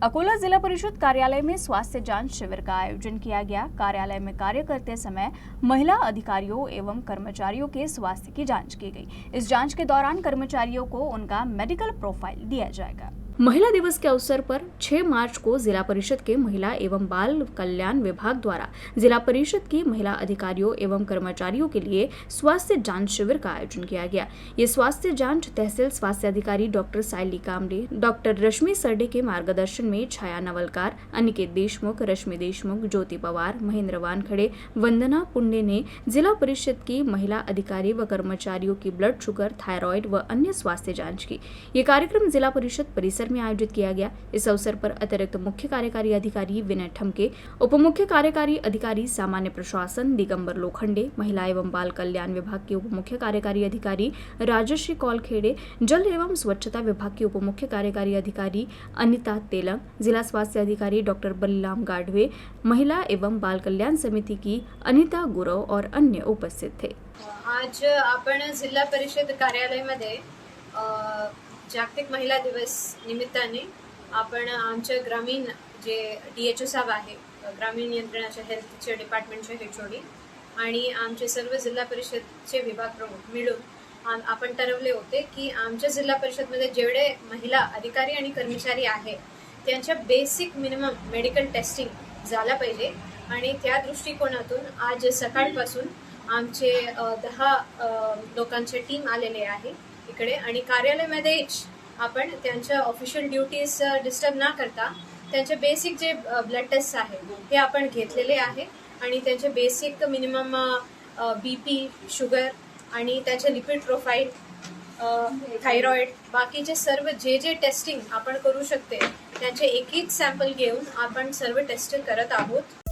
अकोला जिला परिषद कार्यालय में स्वास्थ्य जांच शिविर का आयोजन किया गया। कार्यालय में कार्य करते समय महिला अधिकारियों एवं कर्मचारियों के स्वास्थ्य की जांच की गई। इस जांच के दौरान कर्मचारियों को उनका मेडिकल प्रोफाइल दिया जाएगा। महिला दिवस के अवसर पर 6 मार्च को जिला परिषद के महिला एवं बाल कल्याण विभाग द्वारा जिला परिषद की महिला अधिकारियों एवं कर्मचारियों के लिए स्वास्थ्य जांच शिविर का आयोजन किया गया। ये स्वास्थ्य जांच तहसील स्वास्थ्य अधिकारी डॉक्टर सायली कामरे, डॉक्टर रश्मि सरडे के मार्गदर्शन में छाया नवलकार, अनिकेत देशमुख, रश्मि देशमुख, ज्योति पवार, महेंद्र वानखड़े, वंदना पुंडे ने जिला परिषद की महिला अधिकारी व कर्मचारियों की ब्लड शुगर, थायराइड व अन्य स्वास्थ्य जाँच की। ये कार्यक्रम जिला परिषद परिसर में आयोजित किया गया। इस अवसर पर अतिरिक्त मुख्य कार्यकारी अधिकारी विनय ठमके, उप मुख्य कार्यकारी अधिकारी सामान्य प्रशासन दिगंबर लोखंडे, महिला एवं बाल कल्याण विभाग के उप मुख्य कार्यकारी अधिकारी राजश्री कौलखेड़े, जल एवं स्वच्छता विभाग के उप मुख्य कार्यकारी अधिकारी अनिता तेलंग, जिला स्वास्थ्य अधिकारी डॉक्टर बलराम गाढ़वे, महिला एवं बाल कल्याण समिति की अनिता गुरव और अन्य उपस्थित थे। आज आपण जिल्हा परिषद कार्यालयामध्ये जागतिक महिला दिवस निमित्ताने आपण आमच्या ग्रामीण जे DHO साहेब आहे, ग्रामीण नियंत्रणाच्या हेल्थच्या डिपार्टमेंटचे HOD आणि आमचे सर्व जिल्हा परिषदचे विभाग प्रमुख मिळून आपण ठरवले होते की आमच्या जिल्हा परिषदमध्ये जेवढे महिला अधिकारी आणि कर्मचारी आहेत त्यांच्या बेसिक मिनिमम मेडिकल टेस्टिंग झाला पाहिजे आणि त्या दृष्टिकोनातून आज सकाळपासून आमचे 10 लोकांचे टीम आलेले आहे इकडे आणि कार्यालयामध्येच आपण त्यांच्या ऑफिशियल ड्युटीज डिस्टर्ब न करता त्यांचे बेसिक जे ब्लड टेस्ट आहे हे आपण घेतलेले आहे आणि त्यांचे बेसिक मिनिमम BP, शुगर आणि त्याचे लिपिड प्रोफाइल, थायरॉइड, बाकीचे सर्व जे टेस्टिंग आपण करू शकते त्यांचे एक सॅम्पल घेऊन आपण सर्व टेस्ट करत आहोत।